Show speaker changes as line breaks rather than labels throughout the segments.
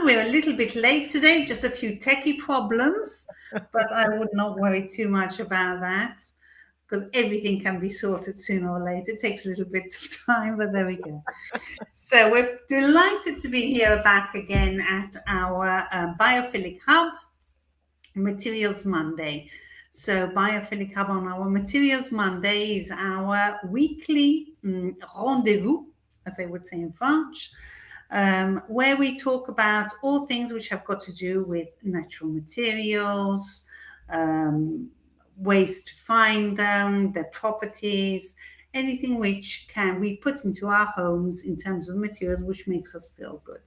We're a little bit late today, just a few techie problems, but I would not worry too much about that because everything can be sorted sooner or later. It takes a little bit of time, but there we go. So we're delighted to be here back again at our Biophilic Hub, Materials Monday. So Biophilic Hub on our Materials Monday is our weekly rendezvous, as they would say in French, where we talk about all things which have got to do with natural materials, ways to find them, their properties, anything which can we put into our homes in terms of materials which makes us feel good.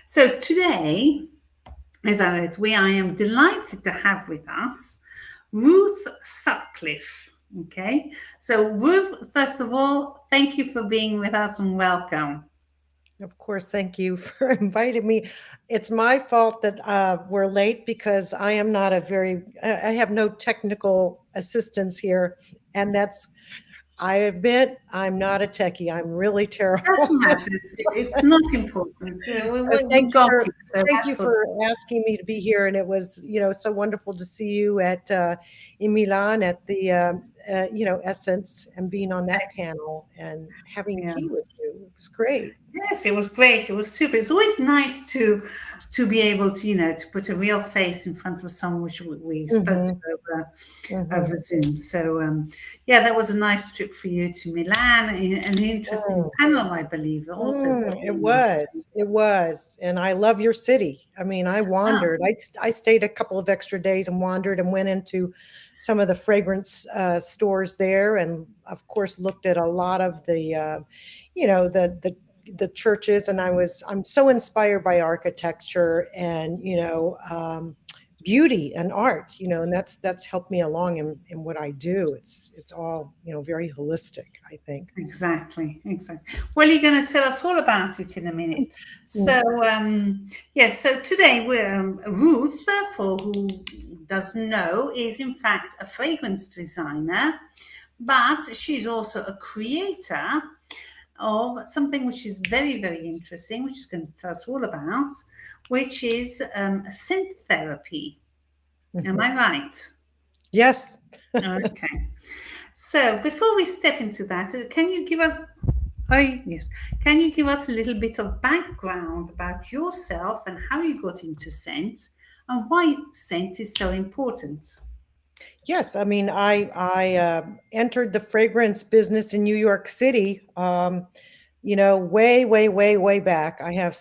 So today, as I am delighted to have with us Ruth Sutcliffe. Okay, so Ruth, first of all, thank you for being with us and welcome.
Of course, thank you for inviting me. It's my fault that we're late because I am not I have no technical assistance here. And I admit, I'm not a techie. I'm really terrible.
Doesn't matter. It's not important. So we
Thank you
got
for
it. So
thank you
that's what's
for asking me to be here, and it was so wonderful to see you at in Milan at the Essence and being on that panel and having
yeah.
tea with you. It was great.
Yes, it was great. It was super. It's always nice to be able to to put a real face in front of someone which we spoke to
Hmm. Hmm.
over Zoom. So yeah, that was a nice trip for you to Milan. An interesting panel, I believe, also for
It
you.
was. It was. And I love your city. I mean, I
Ah,
wandered. I stayed a couple of extra days and wandered and went into some of the fragrance stores there, and of course looked at a lot of the, you know, the churches. And I'm so inspired by architecture and beauty and art. And that's helped me along in what I do. It's all very holistic, I think.
exactly, exactly. Well, you're going to tell us all about it in a minute. So,
Mm.
yes, so today we're Ruth, for who doesn't know, is in fact a fragrance designer, but she's also a creator of something which is very, very interesting, which is going to tell us all about, which is scent therapy. Am
Mhm.
I right?
Yes.
Okay. So before we step into that, can you give us yes. Can you give us a little bit of background about yourself and how you got into scent and why scent is so important?
Yes, I mean, I entered the fragrance business in New York City, way, way, way, way back. I have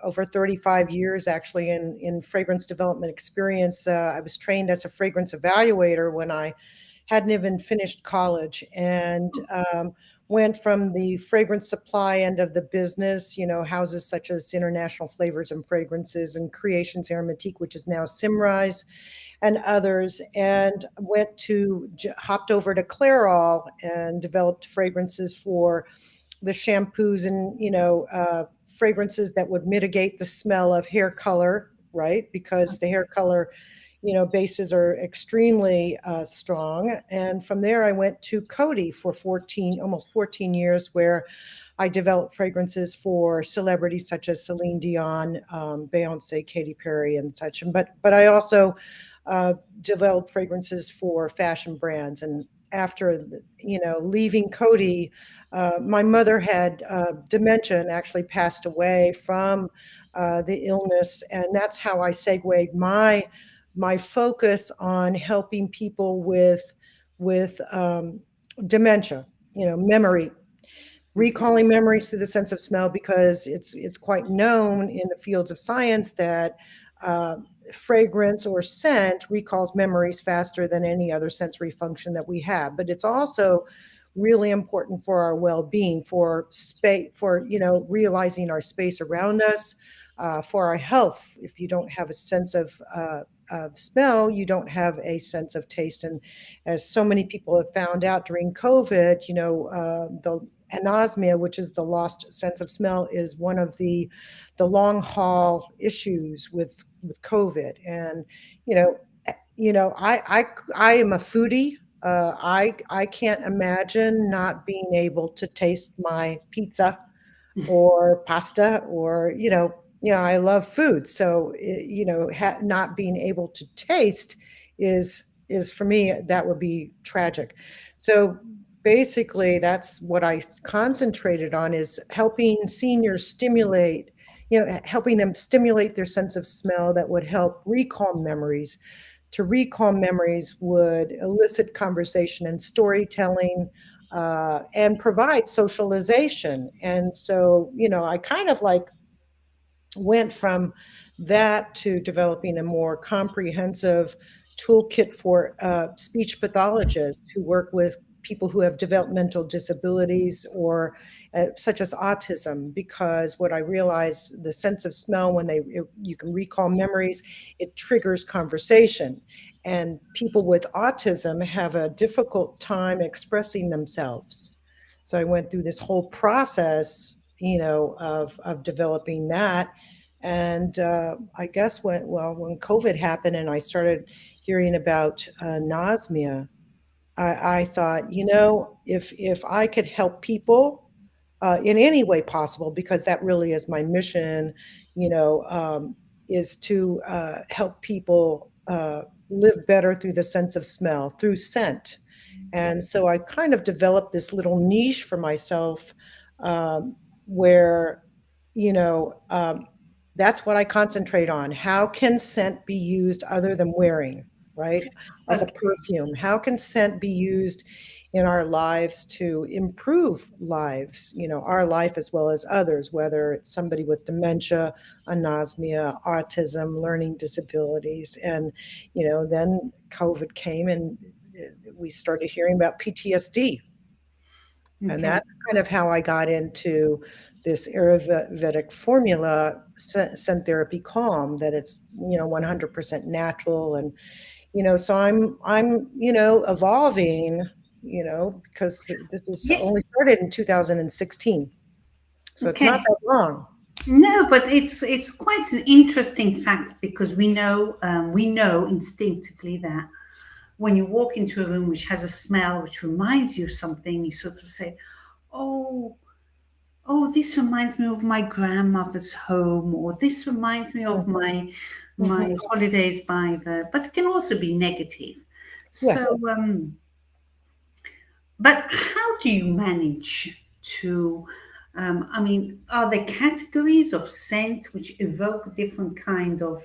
over 35 years actually in fragrance development experience. I was trained as a fragrance evaluator when I hadn't even finished college, and went from the fragrance supply end of the business, houses such as International Flavors and Fragrances and Creations Aromatique, which is now Simrise, and others, and hopped over to Clairol and developed fragrances for the shampoos and fragrances that would mitigate the smell of hair color, right? Because the hair color bases are extremely strong. And from there, I went to Coty for almost 14 years, where I developed fragrances for celebrities such as Celine Dion, Beyonce, Katy Perry, and such. But I also developed fragrances for fashion brands. And after leaving Coty, my mother had dementia and actually passed away from the illness, and that's how I segued my focus on helping people with dementia, memory,
Okay.
recalling memories through the sense of smell, because it's quite known in the fields of science that uh, fragrance or scent recalls memories faster than any other sensory function that we have. But it's also really important for our well-being, for space, for realizing our space around us, for our health. If you don't have a sense of smell, you don't have a sense of taste. And as so many people have found out during COVID, the anosmia, which is the lost sense of smell, is one of the long haul issues with COVID. And you know, I am a foodie. I can't imagine not being able to taste my pizza or pasta or I love food. So, not being able to taste is for me, that would be tragic. So basically, that's what I concentrated on, is helping seniors stimulate, helping them stimulate their sense of smell that would help recall memories. To recall memories would elicit conversation and storytelling, and provide socialization. And so, I kind of like went from that to developing a more comprehensive toolkit for speech pathologists who work with people who have developmental disabilities, or such as autism, because what I realized, the sense of smell, when you can recall memories, it triggers conversation, and people with autism have a difficult time expressing themselves. So I went through this whole process, of developing that. And I guess when COVID happened and I started hearing about nausea, I thought, if I could help people in any way possible, because that really is my mission, you know, um, is to help people live better through the sense of smell, through scent. And so I kind of developed this little niche for myself, um, where, you know, um, that's what I concentrate on. How can scent be used other than wearing, right? As a
Okay.
perfume? How can scent be used in our lives to improve lives, our life as well as others, whether it's somebody with dementia, anosmia, autism, learning disabilities. And, then COVID came, and we started hearing about PTSD. And
Okay.
that's kind of how I got into this Ayurvedic formula, scent therapy calm, that it's, 100% natural. And, so I'm, evolving, because this is
Yeah.
only started in 2016. So it's not
Okay.
that long.
No, but it's quite an interesting fact, because we know instinctively that when you walk into a room which has a smell which reminds you of something, you sort of say, "Oh, oh, this reminds me of my grandmother's home," or "This reminds me of
Mhm,
my
mhm.
holidays by the." But it can also be negative. So,
Yes.
but how do you manage to? I mean, are there categories of scent which evoke different kind of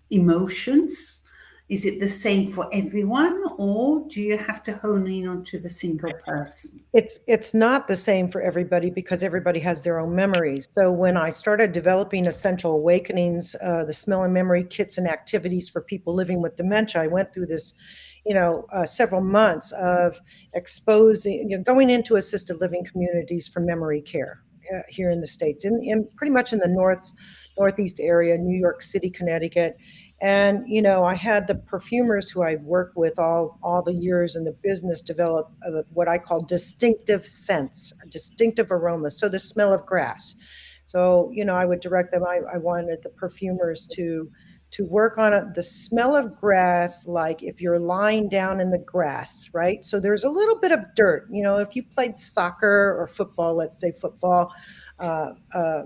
emotions? Is it the same for everyone, or do you have to hone in onto the single person?
It's not the same for everybody, because everybody has their own memories. So when I started developing Essential Awakenings, the smell and memory kits and activities for people living with dementia, I went through this, several months of exposing, going into assisted living communities for memory care here in the States, in pretty much in the northeast area, New York City, Connecticut. And I had the perfumers who I worked with all the years in the business develop what I call distinctive scents, distinctive aromas. So the smell of grass. So I would direct them. I wanted the perfumers to work on the smell of grass, like if you're lying down in the grass, right? So there's a little bit of dirt. If you played soccer or football, let's say football, uh, uh,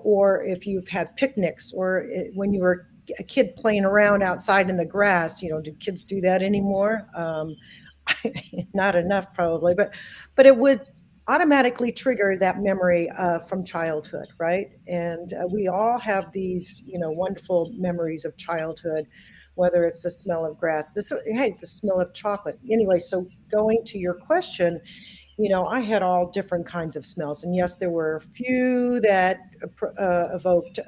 or if you've had picnics, or when you were a kid playing around outside in the grass. Do kids do that anymore? Not enough, probably, but it would automatically trigger that memory from childhood, right? And we all have these, wonderful memories of childhood, whether it's the smell of grass, the smell of chocolate. Anyway, so going to your question, I had all different kinds of smells. And yes, there were a few that evoked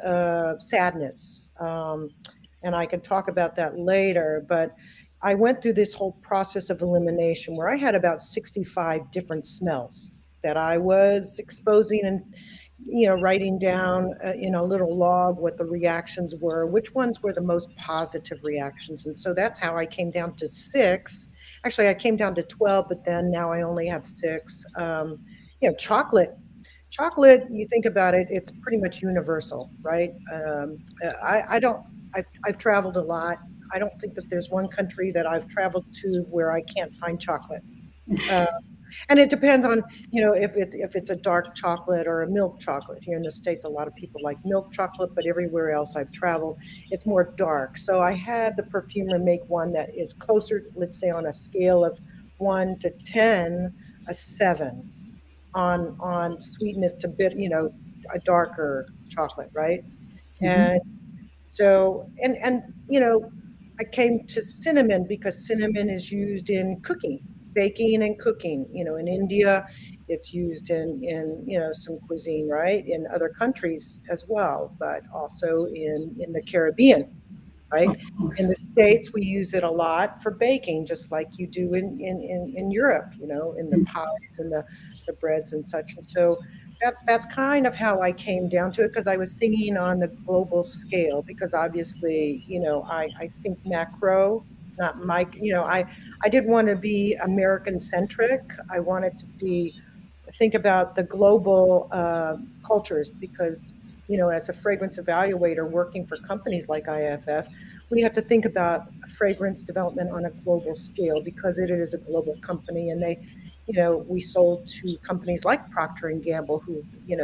sadness. And I could talk about that later. But I went through this whole process of elimination where I had about 65 different smells that I was exposing, and writing down in a little log what the reactions were, which ones were the most positive reactions. And so that's how I came down to six. Actually, I came down to 12, but then now I only have six. Chocolate. Chocolate, you think about it, it's pretty much universal, right? I don't, I've traveled a lot. I don't think that there's one country that I've traveled to where I can't find chocolate. Uh, And it depends on, if it's a dark chocolate or a milk chocolate. Here in the States, a lot of people like milk chocolate, but everywhere else I've traveled, it's more dark. So I had the perfumer make one that is closer, let's say on a scale of 1 to 10, a 7 on sweetness to a darker chocolate, right?
Mhm.
And so, I came to cinnamon because cinnamon is used in cooking, baking and cooking. In India, it's used in some cuisine, right? In other countries as well, but also in the Caribbean, right?
Of
In the
course.
States, we use it a lot for baking, just like you do in Europe, in the pies and the breads and such. And so that's kind of how I came down to it, because I was thinking on the global scale, because obviously, I think macro, not mic, I didn't want to be American centric. I wanted to be think about the global cultures, because as a fragrance evaluator working for companies like IFF, we have to think about fragrance development on a global scale, because it is a global company, and we sold to companies like Procter and Gamble, who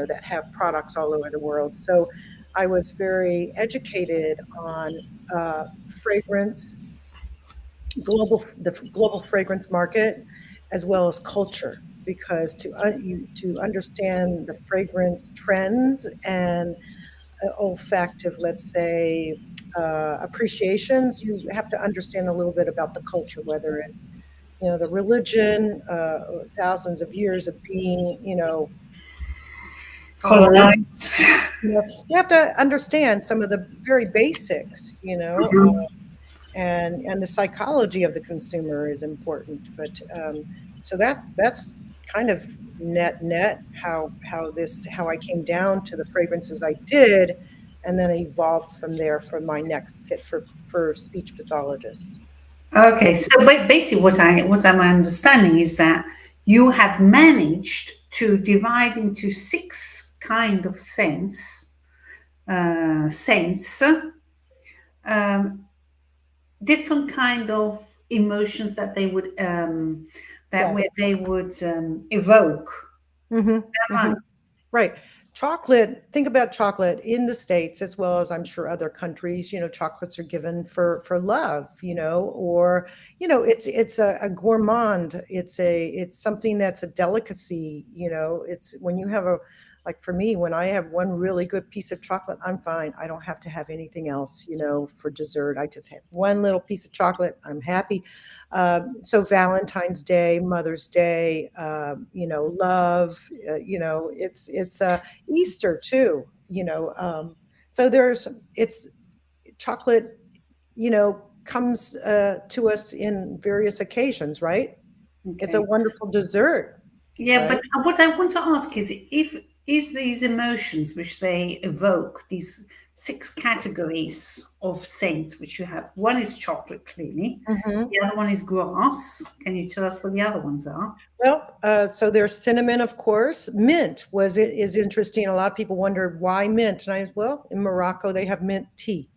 that have products all over the world. So I was very educated on fragrance, the global fragrance market, as well as culture, because to understand the fragrance trends and olfactive, let's say, appreciations, you have to understand a little bit about the culture, whether it's the religion, thousands of years of being followed.
Colonized.
You have to understand some of the very basics, and the psychology of the consumer is important. But so that's kind of net how I came down to the fragrances I did, and then evolved from there for my next pit for speech pathologists.
Okay, so basically, what I'm understanding is that you have managed to divide into six kind of sense, different kind of emotions that they would
Yes.
they would evoke.
Hmm.
Is that
Hmm.
right?
Right. Chocolate, think about chocolate in the States, as well as I'm sure other countries. Chocolates are given for love, or it's a gourmand. It's something that's a delicacy. It's when you have a like for me, when I have one really good piece of chocolate, I'm fine. I don't have to have anything else, for dessert. I just have one little piece of chocolate. I'm happy. So Valentine's Day, Mother's Day, love, it's Easter too, so it's chocolate, comes to us in various occasions, right? It's a
Okay.
wonderful dessert,
Yeah,
right?
but what I want to ask is, if these emotions which they evoke, these six categories of scent which you have, one is chocolate, clearly,
Hmm.
the other one is grass. Can you tell us what the other ones are?
Well, so there's cinnamon, of course. Mint is interesting. A lot of people wondered why mint, and well, in Morocco they have mint tea.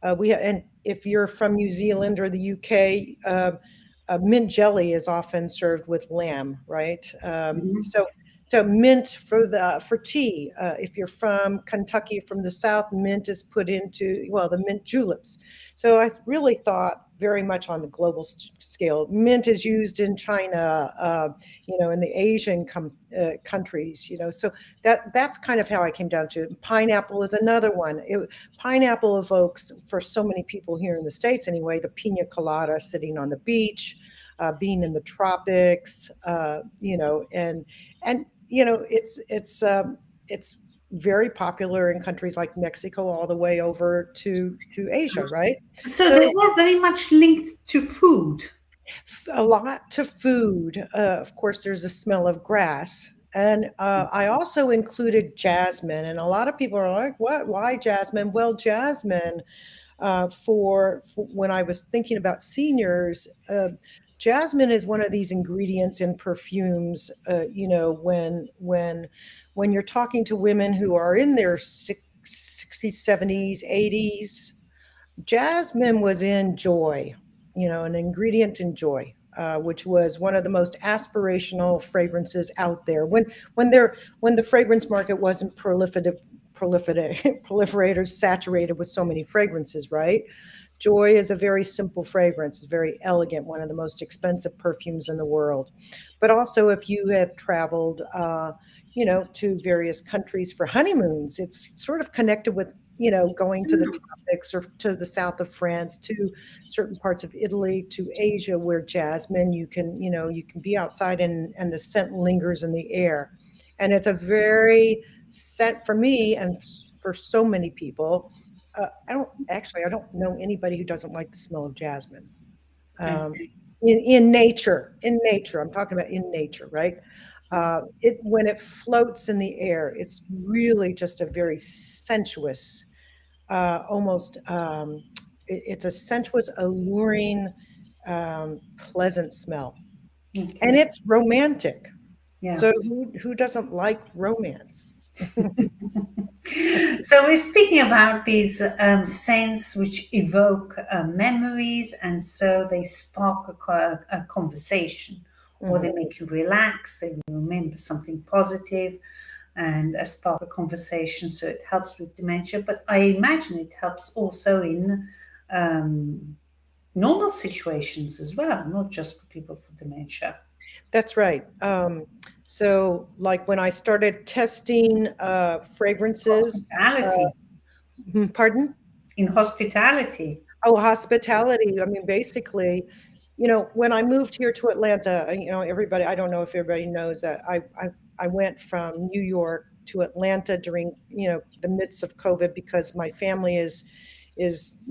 And if you're from New Zealand or the UK, mint jelly is often served with lamb, right?
Mhm.
So mint for tea. If you're from Kentucky, from the South, mint is put into, well, the mint juleps. So I really thought very much on the global scale. Mint is used in China, in the Asian countries. So that's kind of how I came down to it. Pineapple is another one. Pineapple evokes, for so many people here in the States anyway, the pina colada, sitting on the beach, being in the tropics, and it's very popular in countries like Mexico, all the way over to Asia, right?
So they're
So
all very much linked to food.
a lot to food. Of course, there's a smell of grass. And I also included jasmine. And a lot of people are like, what? Why jasmine? Well, jasmine, for when I was thinking about seniors, jasmine is one of these ingredients in perfumes. When you're talking to women who are in their 60s, 70s, 80s, jasmine was in joy, an ingredient in joy. which was one of the most aspirational fragrances out there. When the fragrance market wasn't proliferated, saturated with so many fragrances, right? Joy is a very simple fragrance. It's very elegant, one of the most expensive perfumes in the world. But also, if you have traveled, to various countries for honeymoons, it's sort of connected with, going to the tropics or to the south of France, to certain parts of Italy, to Asia, where jasmine, you can be outside and the scent lingers in the air. And it's a very scent for me and for so many people. I don't know anybody who doesn't like the smell of jasmine. Um,
Okay.
in nature, I'm talking about in nature, right? It when it floats in the air, it's really just a very sensuous, almost it's a sensuous, alluring, pleasant smell, and
Okay.
it's romantic.
Yeah.
So who doesn't like romance?
So we're speaking about these scents which evoke memories, and so they spark a conversation, or
Mhm.
they make you relax. They remember something positive, and spark a conversation. So it helps with dementia, but I imagine it helps also in um, normal situations as well, not just for people for dementia.
That's right. So, like when I started testing fragrances,
Hospitality,
pardon?
in hospitality.
Oh, hospitality. I mean, basically, when I moved here to Atlanta, everybody, I don't know if everybody knows that I went from New York to Atlanta during, the midst of COVID, because my family is,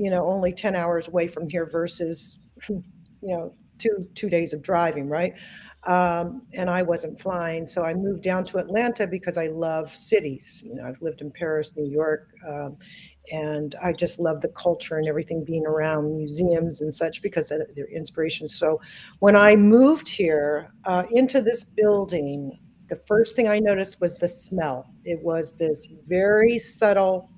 only 10 hours away from here versus, two days of driving, right? And I wasn't flying. So I moved down to Atlanta because I love cities. I've lived in Paris, New York, and I just love the culture and everything being around museums and such because of their inspiration. So when I moved here into this building, the first thing I noticed was the smell. It was this very subtle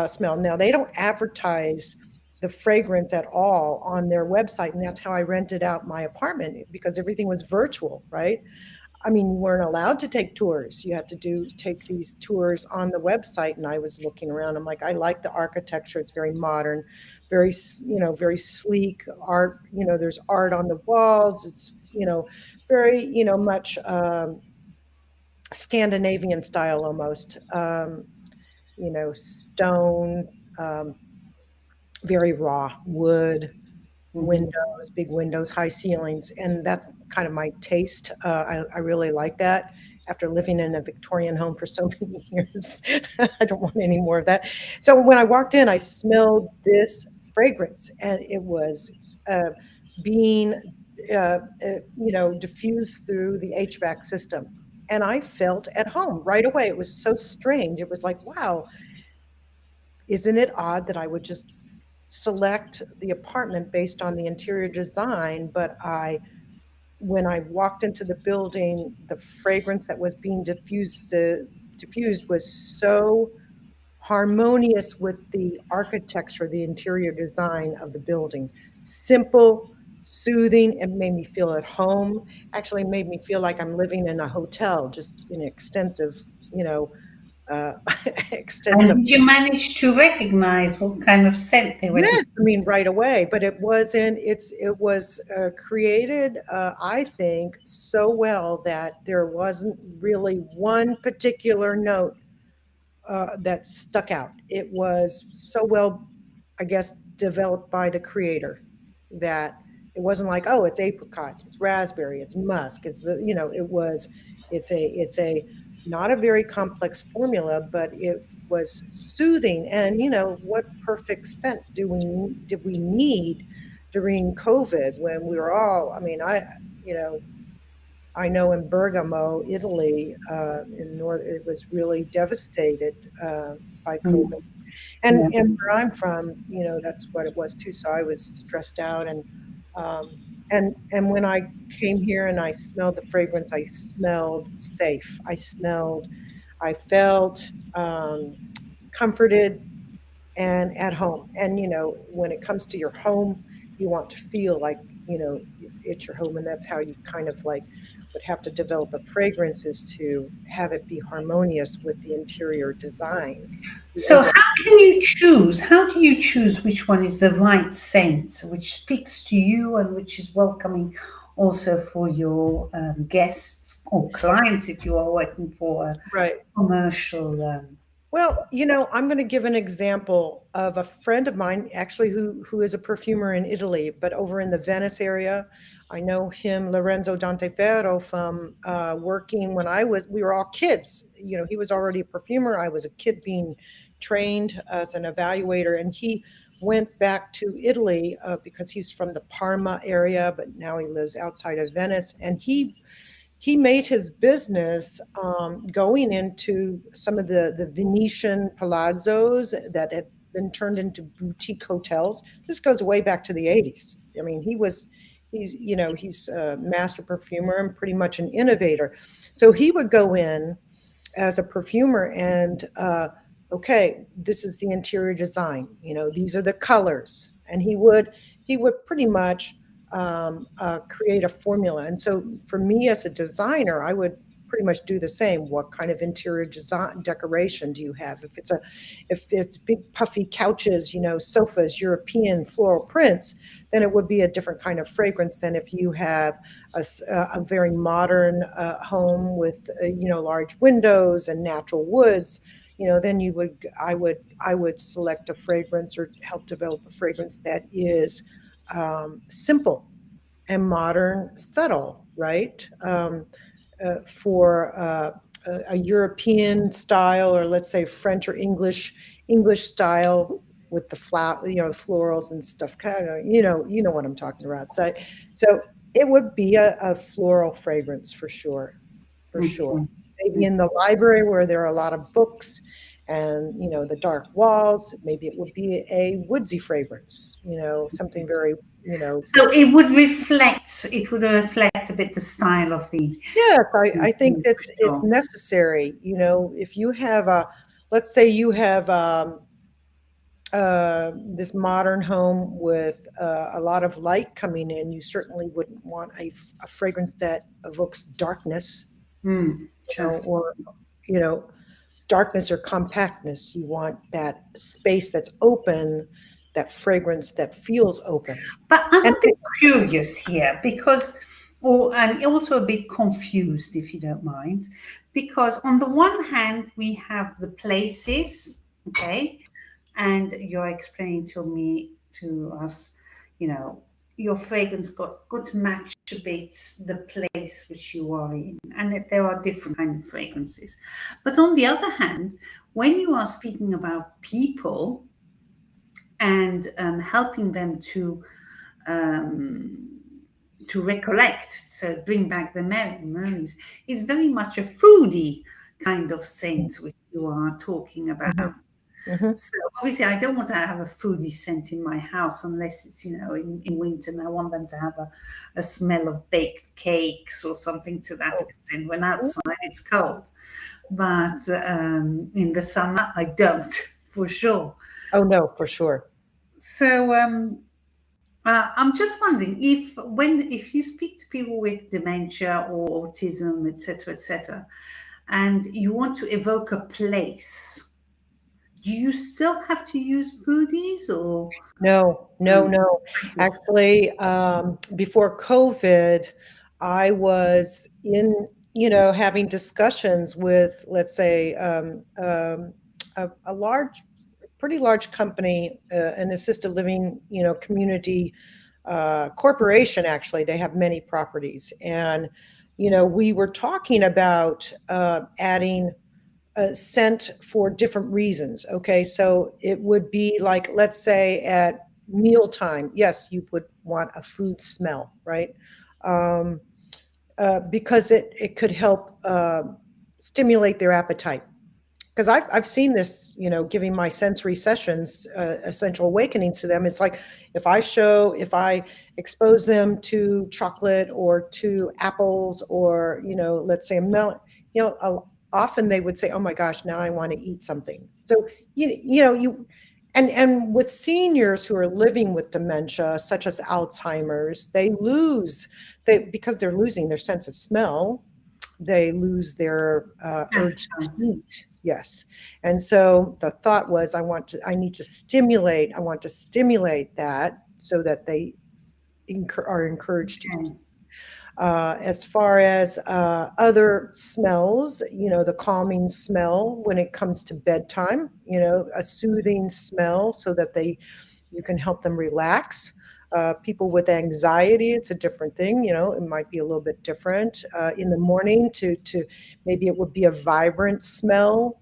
smell. Now, they don't advertise the fragrance at all on their website, and that's how I rented out my apartment, because everything was virtual, right? I mean, you weren't allowed to take tours. You had to take these tours on the website. And I was looking around. I'm like, I like the architecture. It's very modern, very sleek art. There's art on the walls. It's, very, much Scandinavian style almost. Stone, um, very raw wood,
Mhm.
windows, big windows, high ceilings, and that's kind of my taste. I really like that. After living in a Victorian home for so many years, I don't want any more of that. So when I walked in, I smelled this fragrance, and it was uh, being, diffused through the HVAC system. And I felt at home right away. It was so strange. It was like, wow, isn't it odd that I would just select the apartment based on the interior design, but when I walked into the building, the fragrance that was being diffused was so harmonious with the architecture, the interior design of the building. Simple, soothing, it made me feel at home. Actually made me feel like I'm living in a hotel, just in extensive, you know, uh,
And
extensive.
did you manage to recognize what kind of scent they were
Yes, I mean,
diffusing?
right away, but it was created, I think, so well that there wasn't really one particular note that stuck out. It was so well, I guess, developed by the creator that it wasn't like, oh, it's apricot, it's raspberry, it's musk, it's a not a very complex formula, but it was soothing. And what perfect scent did we need during COVID when we were all, I mean, you know, I know in Bergamo, Italy, in north, it was really devastated by COVID.
Mm,
And
yeah.
where I'm from, that's what it was too. So I was stressed out, um, and when I came here and I smelled the fragrance, I smelled safe. I felt comforted and at home. And when it comes to your home, you want to feel like at your home, and that's how you kind of like would have to develop a fragrance, is to have it be harmonious with the interior design, the
So
overall.
how can you choose? How do you choose which one is the right scent, which speaks to you and which is welcoming also for your guests or clients if you are working for a
Right.
commercial?
Well, I'm going to give an example of a friend of mine, actually, who is a perfumer in Italy, but over in the Venice area. I know him, Lorenzo Danteferro, from working when we were all kids. He was already a perfumer. I was a kid being trained as an evaluator, and he went back to Italy because he's from the Parma area, but now he lives outside of Venice, and he made his business going into some of the Venetian palazzos that had been turned into boutique hotels. This goes way back to the 80s. I mean, he's a master perfumer and pretty much an innovator. So he would go in as a perfumer and okay, this is the interior design, these are the colors, and he would pretty much create a formula. And so for me as a designer, I would pretty much do the same. What kind of interior design decoration do you have? If it's big puffy couches, sofas, European floral prints, then it would be a different kind of fragrance than if you have a very modern home with large windows and natural woods. Then I would select a fragrance or help develop a fragrance that is simple and modern, subtle, right? For a European style, or let's say French or English style, with the florals and stuff. Kind of, you know what I'm talking about. So it would be a floral fragrance for sure, for sure.
Okay.
Maybe in the library where there are a lot of books and the dark walls, maybe it would be a woodsy fragrance, something very, you know.
So it would reflect a bit the style of the
Yes, I think it's
ritual.
necessary. If you have let's say you have this modern home with a lot of light coming in, you certainly wouldn't want a fragrance that evokes darkness,
Just
or you know, darkness or compactness. You want that space that's open, that fragrance that feels open.
But I'm
And
a bit curious here because, or and also a bit confused, if you don't mind, because on the one hand we have the places, okay, and you're explaining to us, you know, your fragrance got to match a bit the place which you are in, and that there are different kind of fragrances. But on the other hand, when you are speaking about people and helping them um, to recollect, so bring back the memories, is very much a foodie kind of scent which you are talking
Mhm,
about.
mhm.
So obviously, I don't want to have a foodie scent in my house unless it's in winter, and I want them to have a smell of baked cakes or something to that
Oh,
extent. When
mhm.
outside it's cold, but in the summer I don't for sure.
Oh no, for sure.
So I'm just wondering if you speak to people with dementia or autism, etc., and you want to evoke a place, do you still have to use foodies or
No, no,
no?
no. Actually, before COVID, I was having discussions with, let's say, a pretty large company, an assisted living, community corporation. Actually, they have many properties, and we were talking about adding scent for different reasons. Okay, so it would be like, let's say at mealtime, yes, you would want a food smell, right? Um, because it could help stimulate their appetite. Because I've seen this, giving my sensory sessions, essential awakenings to them. It's like if I expose them to chocolate or to apples, or let's say a melon, you know, often they would say, "Oh my gosh, now I want to eat something." So you know you And with seniors who are living with dementia, such as Alzheimer's, they because they're losing their sense of smell, they lose their urge to
Appetite.
eat. Yes. And so the thought was, I want to stimulate that so that they are encouraged to eat.
Okay.
As far as other smells, the calming smell when it comes to bedtime, a soothing smell so that you can help them relax. People with anxiety, it's a different thing. It might be a little bit different in the morning. To maybe it would be a vibrant smell.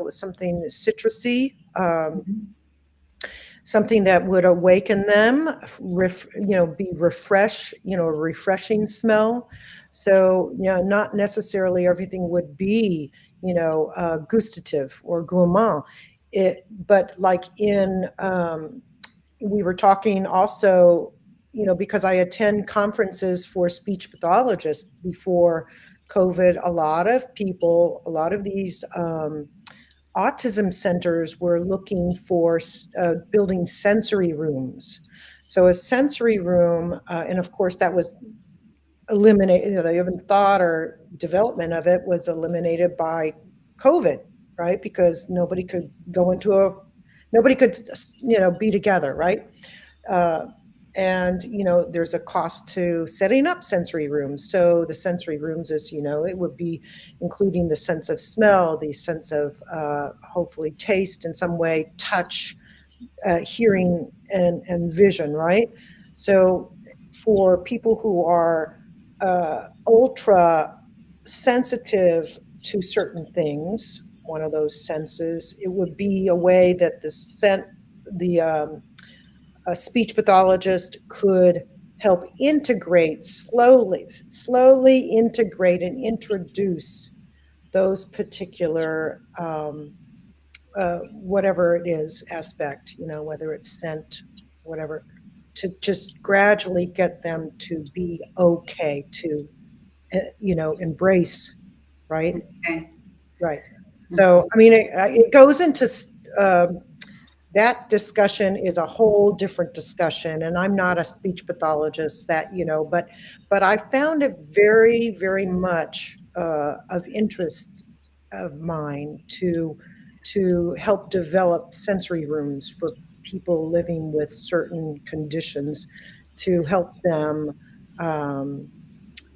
Something citrusy.
Mhm.
Something that would awaken them, be a refreshing smell. So, not necessarily everything would be, gustative or gourmand. But like we were talking also, because I attend conferences for speech pathologists before COVID, a lot of these autism centers were looking for building sensory rooms. So a sensory room, and of course that was eliminated, the even thought or development of it was eliminated by COVID, right? Because nobody could, be together, right? Uh, and there's a cost to setting up sensory rooms. So the sensory rooms is, it would be including the sense of smell, the sense of hopefully taste in some way, touch, hearing, and vision, right? So for people who are ultra sensitive to certain things, one of those senses, it would be a way that the a speech pathologist could help slowly integrate and introduce those particular whatever it is aspect, whether it's scent, whatever, to just gradually get them to be okay, to embrace, right?
Okay.
Right. So I mean, it goes into that discussion is a whole different discussion, and I'm not a speech pathologist, but I found it very, very much of interest of mine to help develop sensory rooms for people living with certain conditions, to help them um,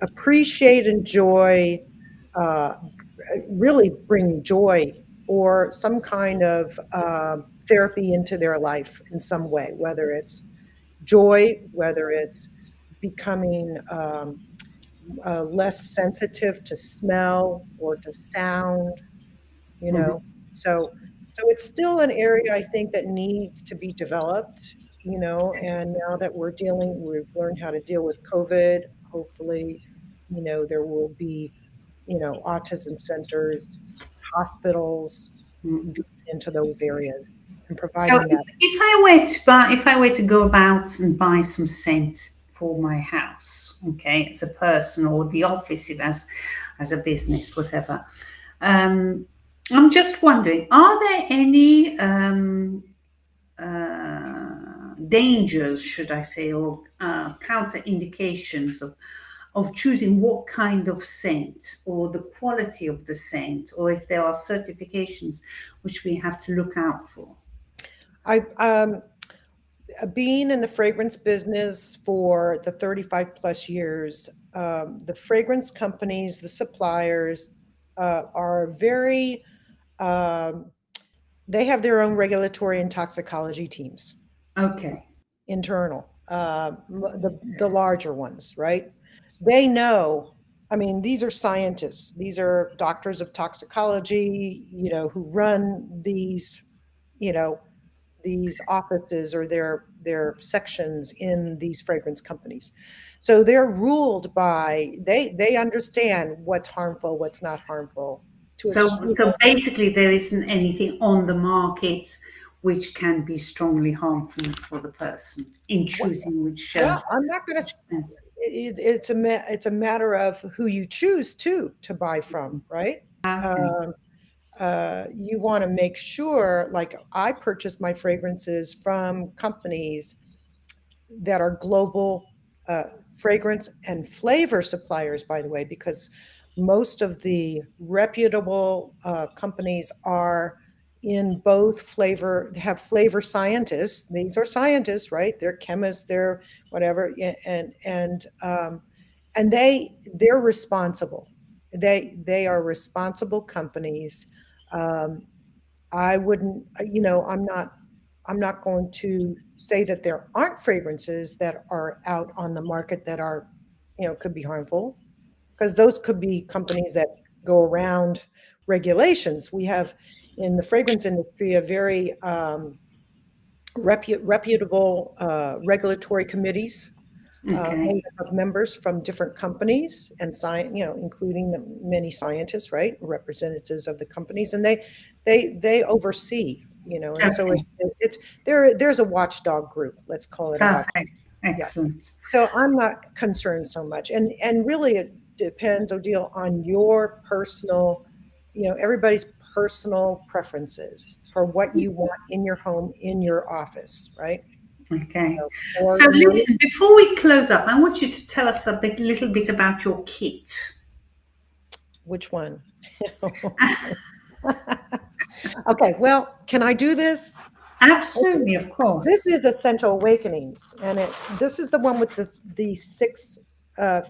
appreciate, enjoy, uh, really bring joy or some kind of therapy into their life in some way, whether it's joy, whether it's becoming less sensitive to smell or to sound, you
Mhm.
know. So it's still an area I think that needs to be developed, and now that we've learned how to deal with COVID, hopefully, there will be, autism centers, hospitals
Mm.
going into those areas and
So
providing that.
if I were to go about and buy some scent for my house, okay, as a person or the office, if as a business, whatever, um, I'm just wondering, are there any dangers, should I say, or counter indications of choosing what kind of scent or the quality of the scent, or if there are certifications which we have to look out for?
I Being in the fragrance business for the 35 plus years, the fragrance companies, the suppliers, are very, um, they have their own regulatory and toxicology teams,
Okay.
internal, the larger ones, right? They know, I mean, these are scientists, these are doctors of toxicology, who run you know, these offices or their sections in these fragrance companies. So they're ruled by, they understand what's harmful, what's not harmful to
So,
us.
so basically, there isn't anything on the market which can be strongly harmful for the person in choosing
Well, I'm not going to.
which scents.
It's a matter of who you choose to buy from, right?
Okay.
Um, you want to make sure, like I purchase my fragrances from companies that are global uh, fragrance and flavor suppliers, by the way, because most of the reputable companies are in both flavor, have flavor scientists. These are scientists, right? They're chemists, they're whatever, and they're responsible. They are responsible companies. Um, I wouldn't, I'm not going to say that there aren't fragrances that are out on the market that are, could be harmful, because those could be companies that go around regulations. We have in the fragrance industry a very reputable regulatory committees
Okay.
made up of members from different companies and including the many scientists, right, representatives of the companies, and they oversee, and so
Okay.
it's there's a watchdog group. Let's call it a watch.
Perfect.
Yeah.
Excellent.
So I'm not concerned so much, and really it depends, Odile, on your personal, everybody's personal preferences for what you want in your home, in your office, right?
Okay.
So, or
So
in your
listen, before we close up, I want you to tell us little bit about your kit.
which one? Okay, well, can I do this? Okay.
Absolutely, of
This
course.
is Essential Awakenings, and this is the one with the six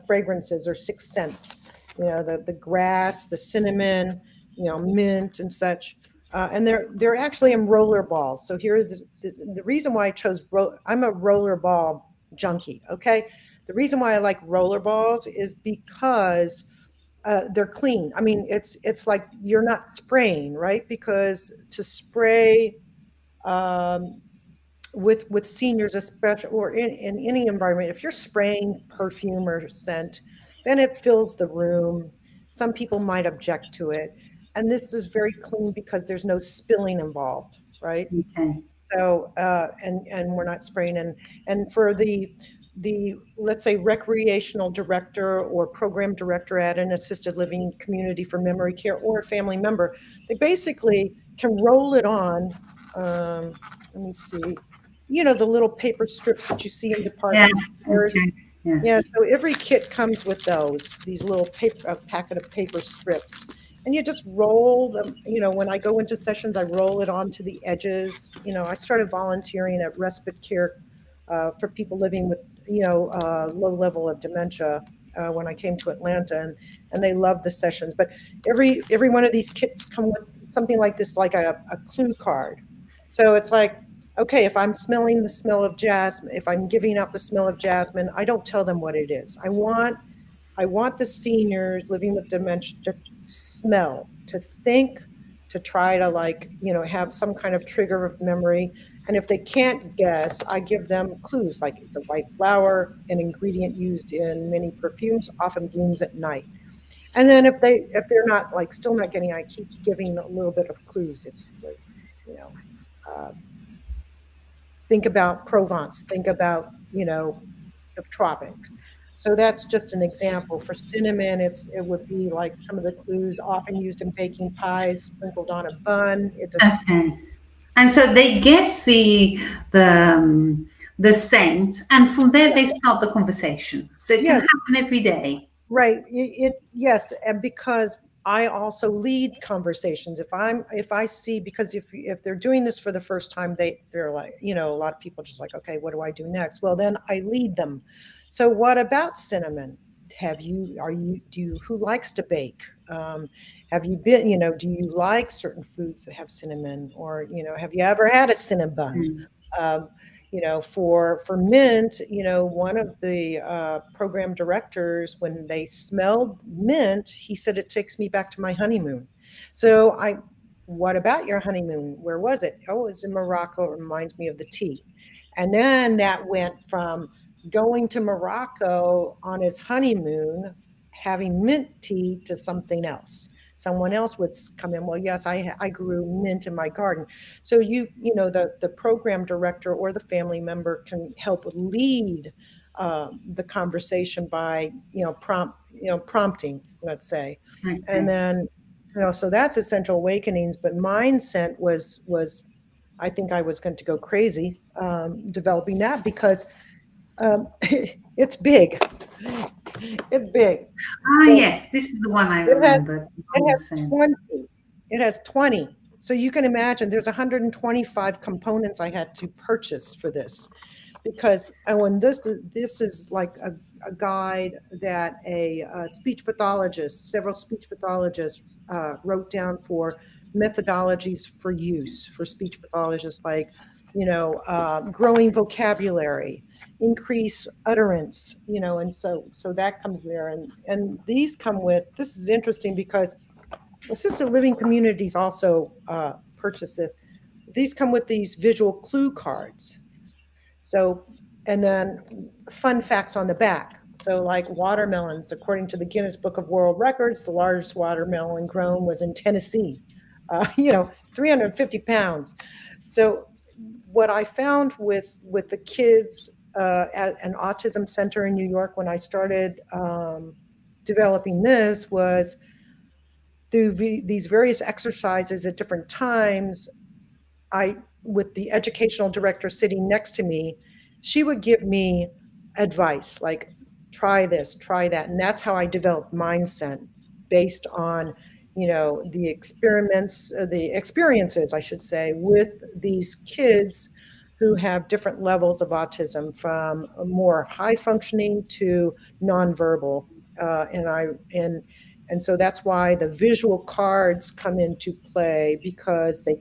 fragrances or six scents. The grass, the cinnamon, mint and such. And they're actually in roller balls. So here, the reason why I chose I'm a roller ball junkie. Okay, the reason why I like roller balls is because they're clean. I mean, it's like you're not spraying, right? Because to spray um, with seniors, especially, or in any environment, if you're spraying perfume or scent, then it fills the room. Some people might object to it, and this is very clean because there's no spilling involved, right?
Okay.
So, and we're not spraying. And for the let's say recreational director or program director at an assisted living community for memory care or a family member, they basically can roll it on. Let me see, the little paper strips that you see in
Yeah.
department stores.
Okay.
Yeah,
Yes.
so every kit comes with these little paper, a packet of paper strips. And you just roll them, when I go into sessions, I roll it onto the edges. I started volunteering at respite care for people living with, low level of dementia when I came to Atlanta, and they love the sessions. But every one of these kits come with something like this, like a clue card. So it's like, okay, if I'm smelling the smell of jasmine, if I'm giving out the smell of jasmine, I don't tell them what it is. I want the seniors living with dementia to smell, to think, to try to, like, have some kind of trigger of memory. And if they can't guess, I give them clues, like it's a white flower, an ingredient used in many perfumes, often blooms at night. And then if they're not, like, still not getting, I keep giving a little bit of clues. It's like, you know, uh, think about Provence, think about, the tropics. So that's just an example. For cinnamon, it would be like some of the clues often used in baking pies, sprinkled on a bun. It's a
Okay. And so they guess the scent, and from there they start the conversation. So it can
yeah,
happen every day.
right. Yes, and because I also lead conversations. If I see, because if they're doing this for the first time, they're like, a lot of people just like, okay, what do I do next? Well, then I lead them. So what about cinnamon? Who likes to bake? Have you been, do you like certain foods that have cinnamon, or, have you ever had a cinnabon?
Mm.
Um, for mint, one of the program directors, when they smelled mint, he said, it takes me back to my honeymoon. So what about your honeymoon? Where was it? Oh, it was in Morocco. It reminds me of the tea. And then that went from going to Morocco on his honeymoon, having mint tea, to something else. Someone else would come in. Well, yes, I grew mint in my garden. So the program director or the family member can help lead the conversation by prompting, let's say, and
Okay.
then So that's essential awakenings. But mindset was I think I was going to go crazy developing that because it's big. It's big.
Ah,
So
yes, this is the one I
it has
remember.
it
Mom
has
said.
20. It has 20. So you can imagine there's 125 components I had to purchase for this because when this is like a guide that a speech pathologist, several speech pathologists wrote down for methodologies for use for speech pathologists, like growing vocabulary, increase utterance, and so that comes there, and these come with. This is interesting because assisted living communities also purchase this. These come with these visual clue cards. So, and then fun facts on the back. So, like watermelons, according to the Guinness Book of World Records, the largest watermelon grown was in Tennessee, 350 pounds. So, what I found with the kids at an autism center in New York when I started developing this was through these various exercises at different times. I, with the educational director sitting next to me, she would give me advice like, try this, try that. And that's how I developed mindset based on, the experiments, the experiences, I should say, with these kids who have different levels of autism from a more high functioning to nonverbal. And I, and so that's why the visual cards come into play because they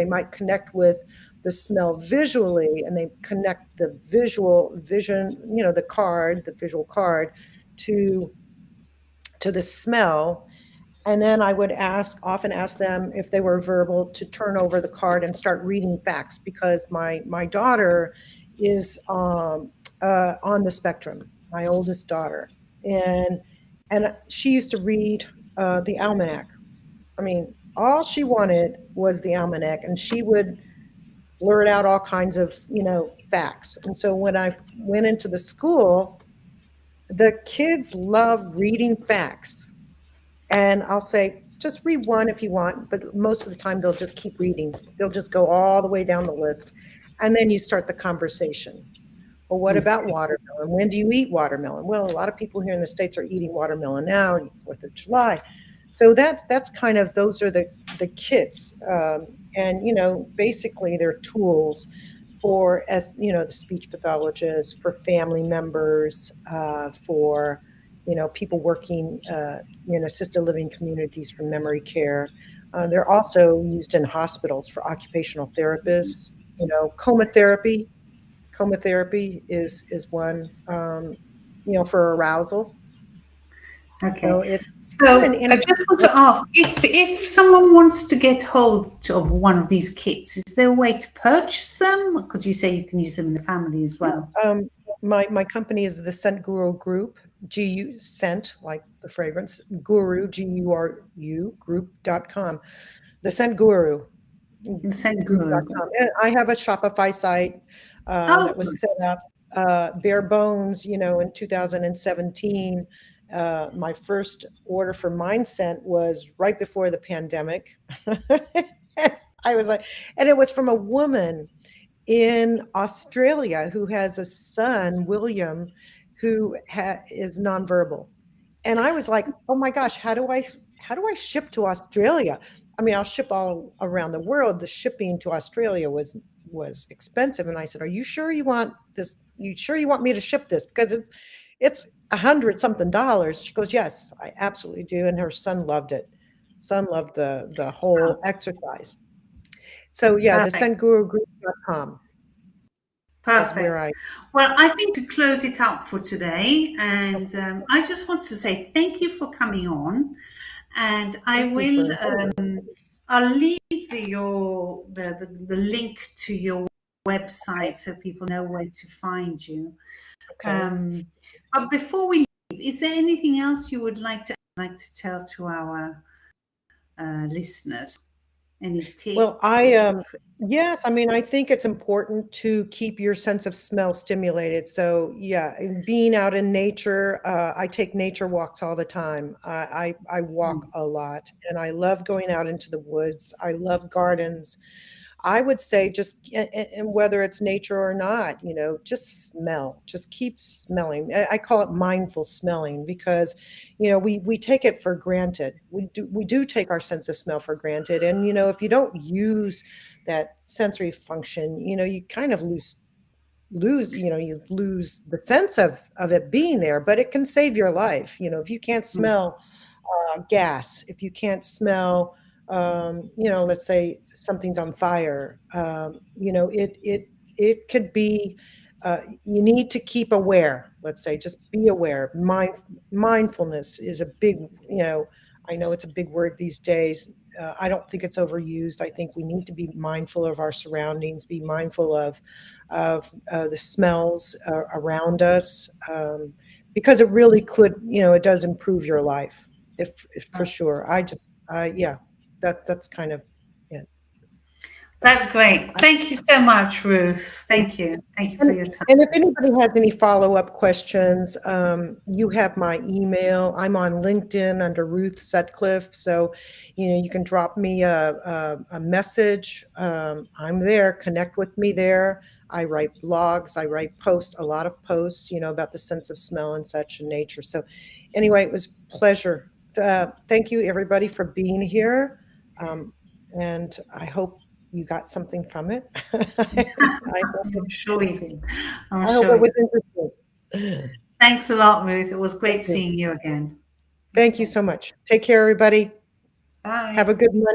might connect with the smell visually and they connect the visual vision, the visual card to the smell. And then I would often ask them if they were verbal to turn over the card and start reading facts because my daughter is on the spectrum, my oldest daughter, and she used to read the almanac. I mean, all she wanted was the almanac, and she would blurt out all kinds of facts. And so when I went into the school, the kids love reading facts, and I'll say, just read one if you want, but most of the time they'll just keep reading. They'll just go all the way down the list. And then you start the conversation. Well, what about watermelon? When do you eat watermelon? Well, a lot of people here in the States are eating watermelon now, 4th of July. So that's kind of, those are the kits. And, basically they're tools for, as the speech pathologists, for family members, for, people working in assisted living communities for memory care. They're also used in hospitals for occupational therapists, coma therapy. Coma therapy is one, for arousal. So
Okay.
it's kind of an
So I just want to ask if someone wants to get hold of one of these kits, is there a way to purchase them? Because you say you can use them in the family as well.
um, my company is the Scent Guru Group, GU Scent, like the fragrance, Guru, GURU, group.com. The Scent Guru
In St. Guru.
group.com. And I have a Shopify site
Oh,
that was set up bare bones, in 2017. My first order for Mindset was right before the pandemic. I was like, and it was from a woman in Australia who has a son, William, who is nonverbal. And I was like, "Oh my gosh, how do I ship to Australia?" I mean, I'll ship all around the world. The shipping to Australia was expensive, and I said, "Are you sure you want this? You sure you want me to ship this? Because it's 100 something dollars." She goes, "Yes, I absolutely do." And her son loved it. Son loved the whole exercise. So yeah, the
perfect.
sendgurugroup.com is where
Perfect.
I.
Well, I think to close it up for today, and I just want to say thank you for coming on, and I
Thank you for
will.
inviting me.
I'll leave the link to your website so people know where to find you.
Okay.
Um, but before we leave, is there anything else you would like to tell to our listeners? Any
Well,
tips or tricks?
yes, I mean, I think it's important to keep your sense of smell stimulated. So, yeah, and being out in nature, I take nature walks all the time. I walk a lot, and I love going out into the woods. I love gardens. I would say just and whether it's nature or not, just smell. Just keep smelling. I call it mindful smelling because, we take it for granted. We do take our sense of smell for granted. And if you don't use that sensory function, you kind of lose the sense of it being there, but it can save your life. If you can't
Mm,
smell gas, if you can't smell, let's say something's on fire, it could be. You need to keep aware. Let's say, just be aware. Mindfulness is a big. I know it's a big word these days. I don't think it's overused. I think we need to be mindful of our surroundings, be mindful of the smells around us, because it really could, it does improve your life, if for sure. Yeah, that's kind of it. So,
that's great.
I,
Thank you so much, Ruth. Thank you. Thank you for
and
your time.
and if anybody has any follow-up questions, you have my email. I'm on LinkedIn under Ruth Sutcliffe, so you can drop me a message. I'm there. Connect with me there. I write blogs. I write posts, a lot of posts, about the sense of smell and such in nature. So, anyway, it was a pleasure. Thank you, everybody, for being here, um, and I hope you got something from it. I hope
I'm sure we did. I'm
I hope
sure
it
we
was
did.
interesting.
Thanks a lot, Ruth. It was
Thank
great
you.
seeing you again.
Thank you
Okay.
so much. Take care, everybody. Have
Bye.
a good Monday.